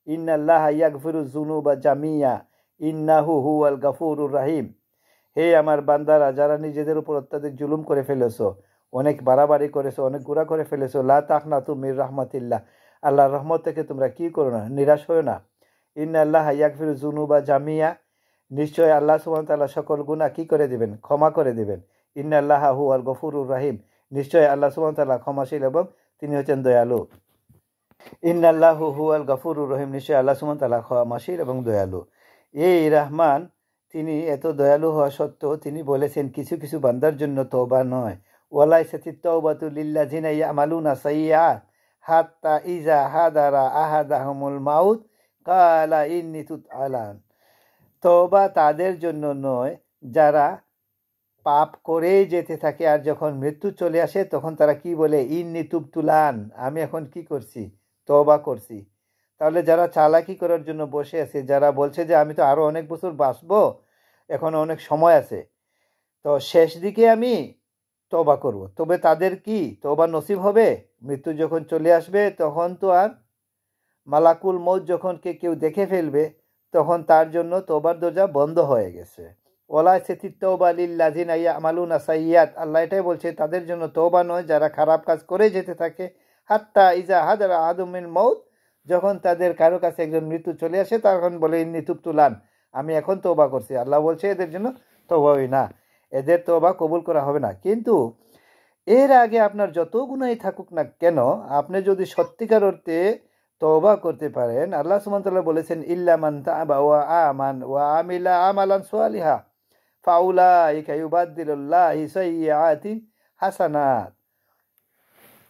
Speaker 1: ইন্নাল্লাহা ইয়াগফিরুয যুনুবা জামিয়া ইন্নাহু হুয়াল গাফুরুর রহিম। হে আমার বান্দারা, যারা নিজেদের উপর অত্যাধিক জুলুম করে ফেলেছো, অনেক বাড়াবাড়ি করেছো, অনেক গুনাহ করে ফেলেছো, লা তাকনাতু মির রাহমাতিল্লাহ, আল্লাহর রহমত থেকে তোমরা কি করো না, নিরাশ হও না। ইন্নাল্লাহা ইয়াগফিরুয যুনুবা জামিয়া, নিশ্চয় আল্লাহ সুবহানাহু ওয়া তাআলা সকল গুনাহ কি করে দিবেন? ক্ষমা করে দিবেন। ইন্নাল্লাহা হুয়াল গফুরুর রহিম, নিশ্চয় আল্লাহ সুবহানাহু ওয়া তাআলা ক্ষমাশীল এবং তিনি হচ্ছেন দয়ালু। ইন্নাল্লাহু হুয়াল গফুরুর রহিম, নিশ্চয় আল্লাহ সুবহানাহু ওয়া তাআলা ক্ষমাশীল এবং দয়ালু। এই রহমান, তিনি এত দয়ালু হওয়া সত্ত্বেও তিনি বলেছেন কিছু কিছু বান্দার জন্য তওবা নয়। ওয়ালাইসাতিত তাওবাতু লিল্লাযিনা ইয়ামালুনা সাইয়্যাত হাত্তা ইযা হাদারা আহাদাহুমুল মাউত ক্বালা ইন্নী তুবতু আলান। তওবা তাদের জন্য নয় যারা পাপ করেই যেতে থাকে, আর যখন মৃত্যু চলে আসে তখন তারা কি বলে? ইন্নী তুবতু আলান, আমি এখন কি করছি? তওবা করছি। তাহলে যারা চালাকি করার জন্য বসে আছে, যারা বলছে যে আমি তো আরো অনেক বছর বাঁচবো, এখন অনেক সময় আছে, তো শেষ দিকে আমি তওবা করব, তবে তাদের কি তওবা নসিব হবে? মৃত্যু যখন চলে আসবে তখন তো আর মালাকুল মউত যখন কেউ দেখে ফেলবে, তখন তার জন্য তওবার দরজা বন্ধ হয়ে গেছে। ওয়ালাইসাতিত তাওবা লিল্লাযিনা ইয়ামালুনা সাইয়্যাত, আল্লাহ এটাই বলছে তাদের জন্য তওবা নয় যারা খারাপ কাজ করে যেতে থাকে, হাত্তা ইজা হাদারা আহাদুহুমুল মাউত, যখন তাদের কারো কাছে একজন মৃত্যু চলে আসে তখন বলে ইন্নী তুবতু আলান, আমি এখন তওবা করছি। আল্লাহ বলছে এদের জন্য তওবাই না, এদের তওবা কবুল করা হবে না। কিন্তু এর আগে আপনার যত গুনাহই থাকুক না কেন, আপনি যদি সত্যিকার অর্থে তওবা করতে পারেন, আল্লাহ সুবহানাহু ওয়া তাআলা বলেছেন ইল্লা মান তাআবা ওয়া আমান ওয়া আমিলা আমালান সালিহা ফাউলাইকা ইউবাদদিলুল্লাহি সাইয়্যাতিহিম হাসানাত।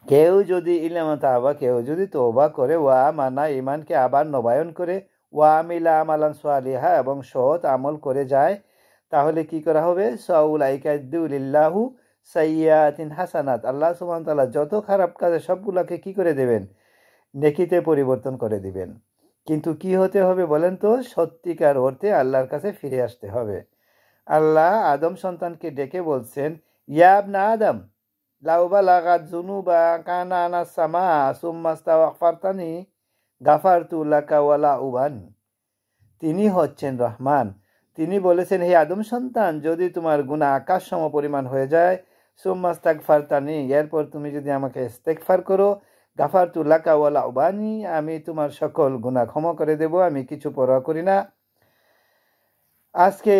Speaker 1: কেউ যদি ইল্লা তাওবা, কেউ যদি তওবা করে, ওয়া মানা, ঈমানকে আবার নবায়ন করে, ওয়া আমিলা আমালান সালিহা, এবং সৎ আমল করে যায়, তাহলে কি করা হবে? সাউলাইকা ইউবাদদিলুল্লাহু সাইয়্যাতিন হাসানাত, আল্লাহ সুবহানাহু ওয়া তাআলা যত খারাপ কাজ সবগুলোকে কি করে দেবেন? নেকিতে পরিবর্তন করে দিবেন। কিন্তু কি হতে হবে বলেন তো? সত্যিকার অর্থে আল্লাহর কাছে ফিরে আসতে হবে। আল্লাহ আদম সন্তানকে ডেকে বলছেন, ইয়া ইবনা আদম লাউ বালাগাত যুনুবা কানানা সামা সুম্মা ইস্তাগফারতানি গাফারতু লাকা ওয়ালা উবানি। তিনি হচ্ছেন রহমান। তিনি বলেছেন, হে আদম সন্তান, যদি তোমার গুনাহ আকাশ সম পরিমাণ হয়ে যায়, সুম্মা ইস্তাগফারতানি, এরপর তুমি যদি আমাকে ইস্তেগফার করো, গাফারতু লাকা ওয়ালা উবানি, আমি তোমার সকল গুনাহ ক্ষমা করে দেব, আমি কিছু পরোয়া করি না। আজকে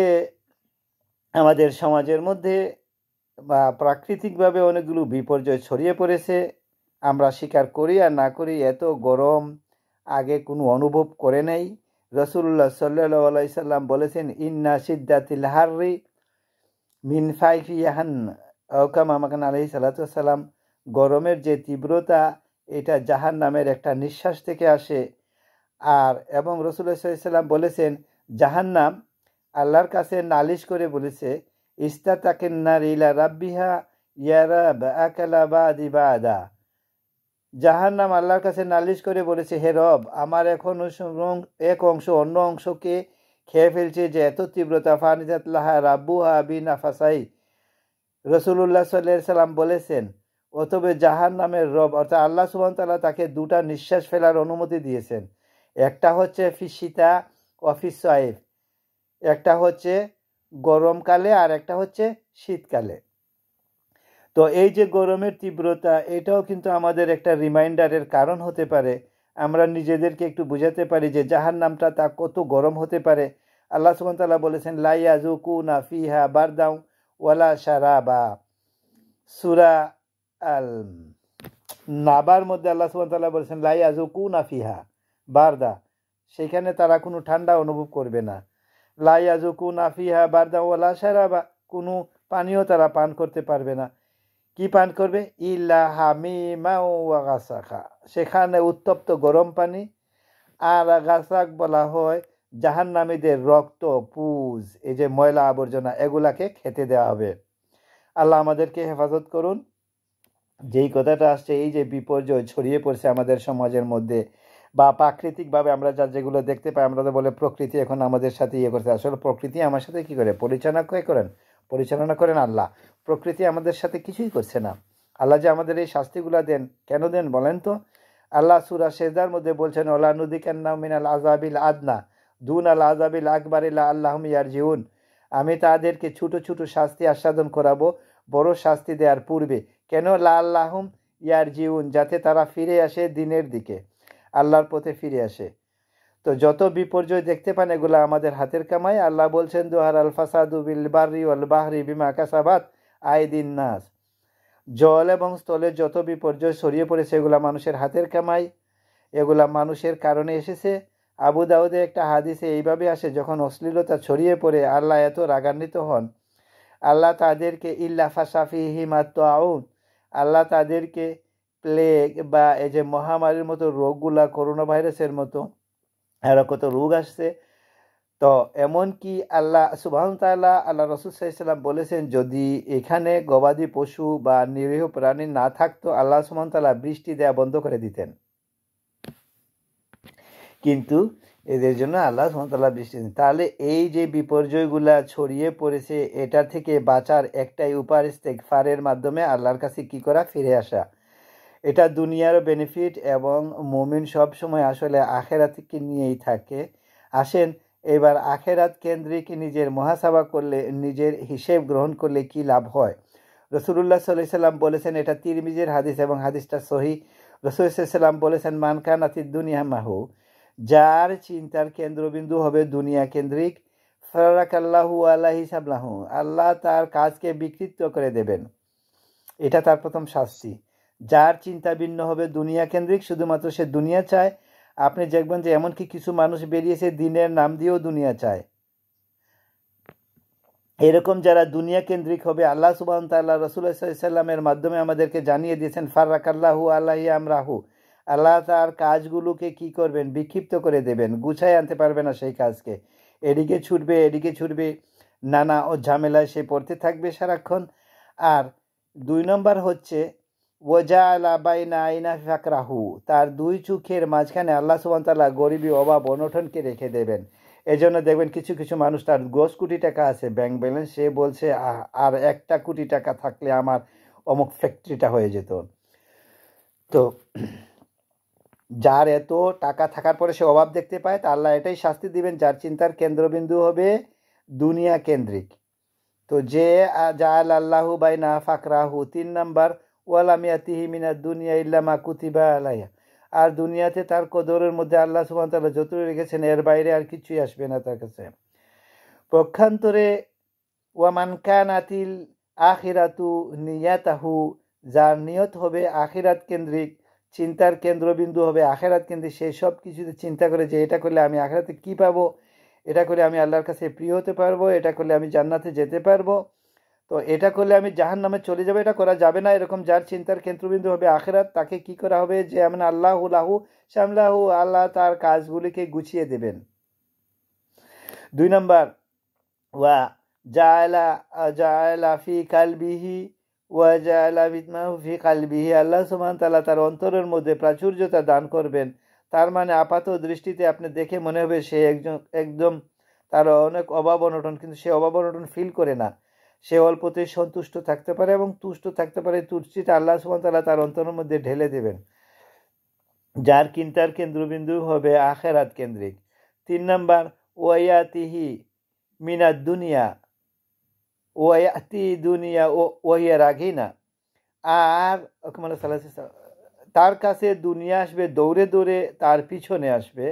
Speaker 1: আমাদের সমাজের মধ্যে বা প্রাকৃতিকভাবে অনেকগুলো বিপর্যয় ছড়িয়ে পড়েছে, আমরা স্বীকার করি আর না করি, এত গরম আগে কোনো অনুভব করে নাই। রাসূলুল্লাহ সাল্লাল্লাহু আলাইহি সাল্লাম বলেছেন, ইন্না শিদ্দাতিল হাররি মিন ফাইহি জাহান্নাম, আও কামা কানা আলাইহিস সালাতু ওয়াস সালাম, গরমের যে তীব্রতা, এটা জাহান্নামের একটা নিঃশ্বাস থেকে আসে। আর এবং রাসূলুল্লাহ সাল্লাল্লাহু আলাইহি সাল্লাম বলেছেন, জাহান্নাম আল্লাহর কাছে নালিশ করে বলেছে, ইস্তাতাকিন নার ইলা রাব্বিহা ইয়া রাব আকালা বাদি বাদা। জাহান্নাম আল্লাহর কাছে নালিশ করে বলেছে, হে রব, আমার এখন এক অংশ অন্য অংশকে খেয়ে ফেলছে, যে এত তীব্রতা। ফানিজাত লাহা রাব্বুহা বিনাফাসাই, রাসূলুল্লাহ সাল্লাল্লাহু আলাইহি সাল্লাম বলেছেন, অতএব জাহান্নামের রব অর্থাৎ আল্লাহ সুবহানাহু ওয়া তাআলা তাকে দুটা নিঃশ্বাস ফেলার অনুমতি দিয়েছেন। একটা হচ্ছে ফিসিতা অফিস সাইফ, একটা হচ্ছে গরমকালে আর একটা হচ্ছে শীতকালে। তো এই যে গরমের তীব্রতা, এটাও কিন্তু আমাদের একটা রিমাইন্ডারের কারণ হতে পারে। আমরা নিজেদেরকে একটু বুঝাতে পারি যে জাহান্নামটা তা কত গরম হতে পারে। আল্লাহ সুবহানাহু ওয়া তাআলা বলেছেন, লা ইয়াযুকুনা ফিহা বারদাও ওয়ালা শারাবা, সূরা আল নাবার মধ্যে আল্লাহ সুবহানাহু ওয়া তাআলা বলেছেন লা ইয়াযুকুনা ফিহা বারদা, সেখানে তারা কোনো ঠান্ডা অনুভব করবে না। লা ইয়াযুকুনা ফিহা বারদা ওয়ালা শারাবা, কোনো পানীয় তারা পান করতে পারবে না। কি পান করবে? ইল্লা হামিমা ওয়া গাসাখা, সেখানে উত্তপ্ত গরম পানি। আর গাসাক বলা হয় জাহান্নামীদের রক্ত, পুজ, এই যে ময়লা আবর্জনা, এগুলাকে খেতে দেওয়া হবে। আল্লাহ আমাদেরকে হেফাজত করুন। যেই কথাটা আসছে, এই যে বিপর্যয় ছড়িয়ে পড়ছে আমাদের সমাজের মধ্যে, বা প্রাকৃতিকভাবে আমরা যা যেগুলো দেখতে পাই, আমরা তো বলে প্রকৃতি এখন আমাদের সাথে ইয়ে করছে। আসলে প্রকৃতি আমার সাথে কি করে পরিচালনা করেন আল্লাহ। প্রকৃতি আমাদের সাথে কিছুই করছে না। আল্লাহ যে আমাদের এই শাস্তিগুলা দেন, কেন দেন বলেন তো? আল্লাহ সূরা সেজদার মধ্যে বলছেন ওলা নুদিকান্না মিনাল আযাবিল আদনা দুন আল আযাবিল আকবার ইল্লা আল্লাহুম ইয়ারজিউন, আমি তাদেরকে ছোট ছোট শাস্তি আস্বাদন করাবো বড় শাস্তি দেওয়ার পূর্বে। কেন? লা আল্লাহুম ইয়ারজিউন, যাতে তারা ফিরে আসে দিনের দিকে, আল্লাহর পথে ফিরে আসে। তো যত বিপর্যয় দেখতে পান, এগুলো আমাদের হাতের কামাই। আল্লাহ বলছেন দুহার আল ফাসাদু বিল বাররি ওয়াল বাহরি বিমা কাসাবাত আইদিন নাস, জল এবং স্থলে যত বিপর্যয় ছড়িয়ে পড়েছে এগুলা মানুষের হাতের কামাই, এগুলা মানুষের কারণে এসেছে। আবু দাউদে একটা হাদিসে এইভাবে আসে, যখন অশ্লীলতা ছড়িয়ে পড়ে আল্লাহ এত রাগান্বিত হন, আল্লাহ তাদেরকে ইল্লা ফাসাফিহিম আত-তাউন, আল্লাহ তাদেরকে প্লেগ বা এই যে মহামারীর মতো রোগগুলা, করোনা ভাইরাসের মতো আরও কত রোগ আসছে। তো এমনকি আল্লাহ সুবহানাহু ওয়া তাআলা, আল্লাহ রাসূল সাল্লাল্লাহু আলাইহি ওয়াসাল্লাম বলেছেন, যদি এখানে গবাদি পশু বা নিরীহ প্রাণী না থাকতো, আল্লাহ সুবহানাহু ওয়া তাআলা বৃষ্টি দেয়া বন্ধ করে দিতেন। কিন্তু এদের জন্য আল্লাহ সুবহানাহু ওয়া তাআলা বৃষ্টি দেন। তাহলে এই যে বিপর্যয়গুলা ছড়িয়ে পড়েছে, এটা থেকে বাঁচার একটাই উপায় ইস্তেগফারের মাধ্যমে আল্লাহর কাছে কি করা? ফিরে আসা। এটা দুনিয়ার বেনিফিট, এবং মুমিন সব সময় আসলে আখিরাতকে নিয়েই থাকে। আসেন এবার আখিরাত কেন্দ্রিক নিজের মুহাসাবা করলে, নিজের হিসেব গ্রহণ করলে কি লাভ হয়। রাসূলুল্লাহ সাল্লাল্লাহু আলাইহি ওয়াসাল্লাম বলেছেন, এটা তিরমিজির হাদিস এবং হাদিসটা সহিহ। রাসূল সাল্লাল্লাহু আলাইহি ওয়াসাল্লাম বলেছেন মান কানাতিদ দুনিয়া মাহু, যার চিন্তার কেন্দ্রবিন্দু হবে দুনিয়া কেন্দ্রিক, ফারাকাল্লাহু আলা হিসাবলাহু, আল্লাহ তার কাজকে বিকৃত করে দেবেন। এটা তার প্রথম শাস্তি। যার চিন্তা ভিন্ন হবে দুনিয়া কেন্দ্রিক, শুধুমাত্র সে দুনিয়া চায়। আপনি দেখবেন যে এমনকি কিছু মানুষ বেরিয়েছে দিনের নাম দিয়েও দুনিয়া চায়। এরকম যারা দুনিয়া কেন্দ্রিক হবে, আল্লাহ সুবহানাহু ওয়া তাআলা রাসূলুল্লাহ সাল্লাল্লাহু আলাইহি ওয়াসাল্লামের মাধ্যমে আমাদেরকে জানিয়ে দিয়েছেন ফারাকাল্লাহু আলাইহি আমরাহু, আল্লাহ তার কাজগুলোকে কি করবেন? বিক্ষিপ্ত করে দেবেন, গুছায় আনতে পারবে না সেই কাজকে। এদিকে ছুটবে, নানা ও ঝামেলায় সে পড়তে থাকবে সারাক্ষণ। আর 2 নম্বর হচ্ছে ওয়াজাআলা বাইনা আইনা ফাকরাহু, তার 2 চোখের মাঝখানে আল্লাহ সুবহানাহু ওয়া তাআলা গরিবী, অভাব, অনটনকে রেখে দেবেন। এজন্য দেখবেন কিছু কিছু মানুষ, তার 10 কোটি টাকা আছে ব্যাংক ব্যালেন্স, সে বলছে আর 1টা কোটি টাকা থাকলে আমার অমুক ফ্যাক্টরিটা হয়ে যেত। তো যার এত টাকা থাকার পরে সে অভাব দেখতে পায়, তা আল্লাহ এটাই শাস্তি দিবেন, যার চিন্তার কেন্দ্রবিন্দু হবে দুনিয়া কেন্দ্রিক। তো যে জাআল আল্লাহু বাইনা ফাকরাহু, 3 নাম্বার ওয়ালাম ইয়াতিহি মিনাদ দুনিয়া ইল্লা মা কুতিবা আলাইহি, আর দুনিয়াতে তার কদরের মধ্যে আল্লাহ সুবহানাহু ওয়া তাআলা যত রেখেছেন এর বাইরে আর কিছুই আসবে না তার কাছে। পক্ষান্তরে ওয়ামান কানাতিল আখিরাতু নিয়াতাহু, যার নিয়ত হবে আখিরাত কেন্দ্রিক, চিন্তার কেন্দ্রবিন্দু হবে আখিরাত কেন্দ্রিক, সেই সব কিছুতে চিন্তা করে যে এটা করলে আমি আখিরাতে কি পাবো, এটা করলে আমি আল্লাহর কাছে প্রিয় হতে পারবো, এটা করলে আমি জান্নাতে যেতে পারবো, তো এটা করলে আমি জাহান্নামে চলে যাবো, এটা করা যাবে না। এরকম যার চিন্তার কেন্দ্রবিন্দু হবে আখিরাত, তাকে কি করা হবে? যে আমরা আল্লাহু লাহু শামলাহু, আল্লাহ তার কাজগুলিকে গুছিয়ে দেবেন। 2 নম্বর ওয়া জাআলা ফি কালবিহি ওয়া জাআলা বিতমাহু ফি কালবিহি, আল্লাহ সুবহানাহু ওয়া তাআলা তার অন্তরের মধ্যে প্রাচুর্যতা দান করবেন। তার মানে আপাত দৃষ্টিতে আপনি দেখে মনে হবে সে একদম তার অনেক অভাব অনটন, কিন্তু সে অভাব অনটন ফিল করে না। সে অল্পতেই সন্তুষ্ট থাকতে পারে এবং তুষ্ট থাকতে পারে। তুষ্টিটা আল্লাহ সুবহানাহু ওয়া তাআলা তার অন্তরের মধ্যে ঢেলে দেবেন। যার চিন্তার কেন্দ্রবিন্দু হবে আখিরাত কেন্দ্রিক। 3 নাম্বার ওয়ায়াতিহি মিনাদ দুনিয়া ওয়ায়াতি দুনিয়া ওয়াহিয়া রাগিনা, আর তার কাছে দুনিয়া আসবে দৌড়ে দৌড়ে, তার পিছনে আসবে।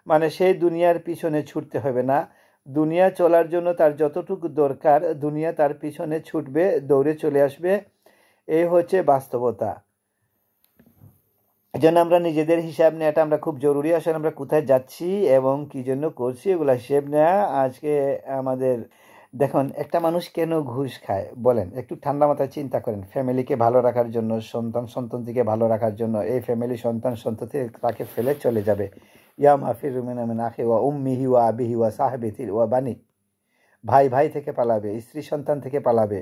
Speaker 1: মানে সেই দুনিয়ার পিছনে ছুটতে হবে না, দুনিয়া চলার জন্য তার যতটুকু দরকার দুনিয়া তার পিছনে ছুটবে, দৌড়ে চলে আসবে। এই হচ্ছে বাস্তবতা। এই জন্য আমরা নিজেদের হিসাব নেওয়াটা আমরা খুব জরুরি। আসলে আমরা কোথায় যাচ্ছি এবং কি জন্য করছি এগুলো হিসেব নেওয়া আজকে আমাদের। দেখুন, একটা মানুষ কেন ঘুষ খায় বলেন, একটু ঠান্ডা মাথায় চিন্তা করেন। ফ্যামিলিকে ভালো রাখার জন্য, সন্তানকে ভালো রাখার জন্য। এই ফ্যামিলি সন্ততি তাকে ফেলে চলে যাবে। ইয়া মাফিরু মিন আখি ওয়া উম্মিহি ওয়া আবিহি ওয়া সাহবিহি ওয়া বানি। ভাই থেকে পালাবে, স্ত্রী সন্তান থেকে পালাবে,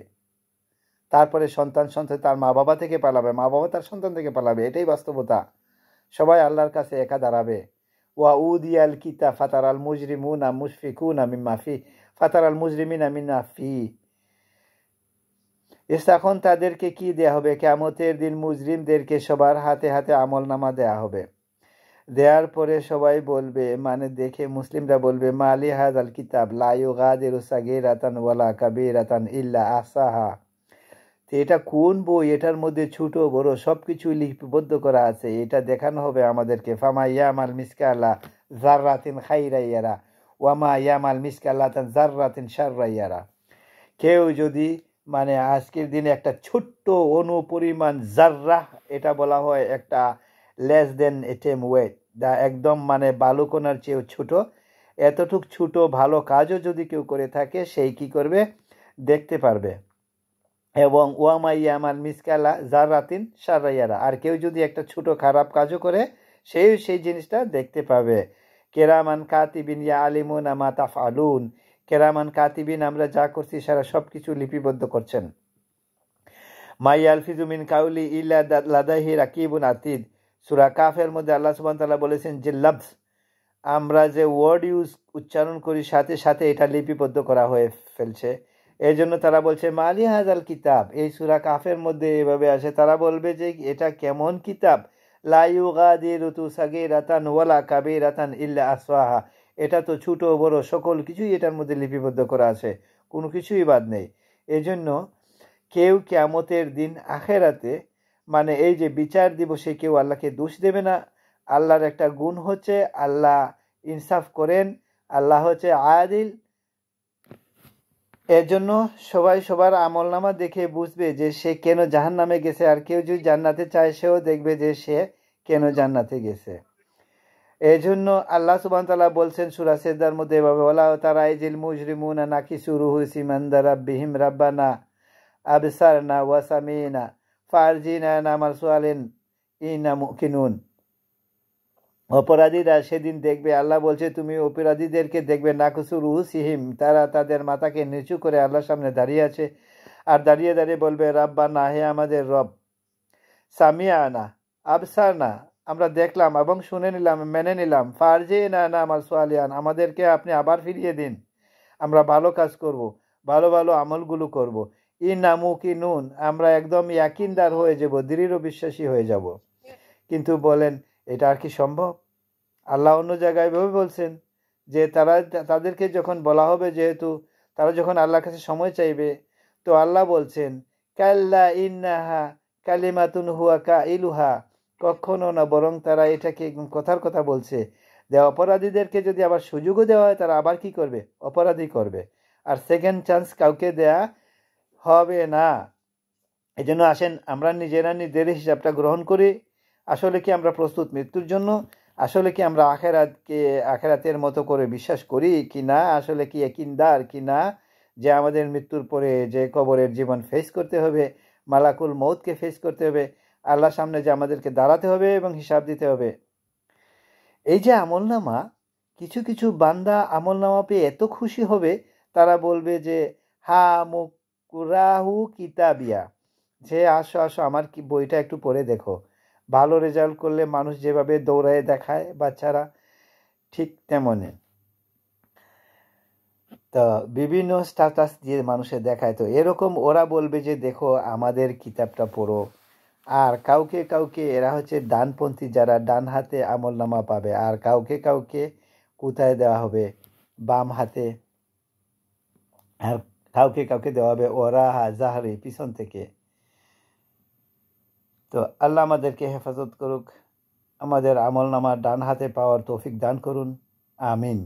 Speaker 1: তারপরে সন্তান তার মা বাবা থেকে পালাবে, মা বাবা তার সন্তান থেকে পালাবে। এটাই বাস্তবতা। সবাই আল্লাহর কাছে একা দাঁড়াবে। ওয়া উদিয়াল কিতা ফাতারাল মুজরিমুনা মুশফিকুনা মিম্মা ফি ফাতারাল মুজরিমিনা মিম্মা ফি। তখন তাদেরকে কি দেয়া হবে? কিয়ামতের দিন মুজরিমদেরকে সবার হাতে হাতে আমলনামা দেয়া হবে। দেওয়ার পরে সবাই বলবে, মানে দেখে মুসলিমরা বলবে, মালি হাযাল কিতাব লা ইউগাদিরু সাগীরাতান ওয়ালা কাবীরাতান ইল্লা আহসাহা। তো এটা কোন বই? এটার মধ্যে ছোট বড় সবকিছু লিপিবদ্ধ করা আছে। এটা দেখানো হবে আমাদেরকে। ফামা ইয়ামাল মিসকালা যাররাতিন খাইরান ইয়ারা ওয়ামা ইয়ামাল মিসকালাতান যাররাতিন শাররান ইয়ারা। কেউ যদি মানে আজকের দিনে একটা ছোট্ট অনুপরিমাণ জাররা, এটা বলা হয় একটা লেস দেন এটেম ওয়েট, দা একদম মানে বালুকণার চেয়েও ছোট, এতটুক ছোট ভালো কাজও যদি কেউ করে থাকে সেই কি করবে? দেখতে পারবে। এবং ওয়ামাইয়ামাল মিসকালা জাররাতিন শাররাইয়ারা, আর কেউ যদি একটা ছোট খারাপ কাজও করে সেই জিনিসটা দেখতে পাবে। কেরামান কাতিবিন ইয়ালিমুনা মা তাফআলুন। কেরামান কাতিবিন, আমরা যা করছি সারা সব কিছু লিপিবদ্ধ করছেন। মা ইয়ালফিজু মিন কাউলি ইল্লা লাদাইহি রাকিবুন আতিদ। সূরা কাফের মধ্যে আল্লাহ সুবহানাহু ওয়া তাআলা বলেছেন যে লফজ, আমরা যে ওয়ার্ড উচ্চারণ করি সাথে সাথে এটা লিপিবদ্ধ করা হয়ে ফেলছে। এই জন্য তারা বলছে মালি হাযাল কিতাব। এই সূরা কাফের মধ্যে এভাবে আসে। তারা বলবে যে এটা কেমন কিতাব? লা ইউগাদিরু সাগীরাতান ওয়ালা কাবীরাতান ইল্লা আহসাহা। এটা তো ছোট বড় সকল কিছুই এটার মধ্যে লিপিবদ্ধ করা আছে, কোনো কিছুই বাদ নেই। এজন্য কেউ কিয়ামতের দিন আখেরাতে মানে এই যে বিচার দিবসে কেউ আল্লাহকে দোষ দেবে না। আল্লাহর একটা গুণ হচ্ছে আল্লাহ ইনসাফ করেন, আল্লাহ হচ্ছে আদিল। এর জন্য সবাই সবার আমলনামা দেখে বুঝবে যে সে কেন জাহান্নামে গেছে, আর কেউ যদি জান্নাতে চায় সেও দেখবে যে সে কেন জান্নাতে গেছে। এই জন্য আল্লাহ সুবহানাহু ওয়া তাআলা বলছেন সূরা সেজদার মধ্যে এভাবে, ওয়ালা তারাইজিল মুজরিমুনা নাকিসু রুহুসিম ইনদা রাব্বিহিম রাব্বানা আবসারনা ওয়া সামিনা ফারজিনা নামাল সুআলিন ইন্না মুকিনুন। অপরাধীরা সেদিন দেখবে, আল্লাহ বলছে তুমি অপরাধীদেরকে দেখবে নাকুসু রুহুসিহিম, তারা তাদের মাথাকে নিচু করে আল্লাহর সামনে দাঁড়িয়ে আছে, আর দাঁড়িয়ে দাঁড়িয়ে বলবে রাব্বানা, হে আমাদের রব, সামিয়ানা আবসারনা, আমরা দেখলাম এবং শুনে নিলাম, মেনে নিলাম, ফারজিনা নামাল সুআলিয়ান, আমাদেরকে আপনি আবার ফিরিয়ে দিন, আমরা ভালো কাজ করব, ভালো ভালো আমলগুলো করব। ইন্না মুকিনুন, আমরা একদম ইয়াকিনদার হয়ে যাব, দৃঢ় বিশ্বাসী হয়ে যাব। কিন্তু বলেন এটা আর কি সম্ভব? আল্লাহ অন্য জায়গায় এভাবে বলছেন যে তাদেরকে যখন বলা হবে, যেহেতু তারা যখন আল্লাহর কাছে সময় চাইবে, তো আল্লাহ বলছেন কাল্লা ইন্নাহা কালিমাতুন হুয়া কাইলুহা, কখনো না, বরং তারা এটাকে কথার কথা বলছে। যে অপরাধীদেরকে যদি আবার সুযোগও দেওয়া হয় তারা আবার কি করবে? অপরাধী করবে, আর সেকেন্ড চান্স কাউকে দেয়া হবে না। এই জন্য আসেন আমরা নিজেরা নিজেদের হিসাবটা গ্রহণ করি। আসলে কি আমরা প্রস্তুত মৃত্যুর জন্য? আসলে কি আমরা আখেরাতের মতো করে বিশ্বাস করি কি না? আসলে কি ইয়াকিনদার কি না যে আমাদের মৃত্যুর পরে যে কবরের জীবন ফেস করতে হবে, মালাকুল মউতকে ফেস করতে হবে, আল্লাহর সামনে যে আমাদেরকে দাঁড়াতে হবে এবং হিসাব দিতে হবে। এই যে আমলনামা, কিছু কিছু বান্দা আমলনামা পেয়ে এত খুশি হবে, তারা বলবে যে হা মুকুরাহু কিতাবিয়া, যে আসো আসো আমার কি বইটা একটু পড়ে দেখো। ভালো রেজাল্ট করলে মানুষ যেভাবে দৌড়ায় দেখায় বাচ্চারা, ঠিক তেমনই তো বিভিন্ন স্ট্যাটাস দিয়ে মানুষে দেখায়। তো এরকম ওরা বলবে যে দেখো আমাদের কিতাবটা পড়ো। আর কাউকে কাউকে এরা হচ্ছে ডানপন্থী, যারা ডান হাতে আমলনামা পাবে, আর কাউকে কাউকে কোথায় দেওয়া হবে? বাম হাতে। আর কাউকে কাউকে দেওয়া হবে ওরা জাহারি, পিছন থেকে। তো আল্লাহ আমাদেরকে হেফাজত করুক, আমাদের আমলনামা ডান হাতে পাওয়ার তৌফিক দান করুন, আমিন।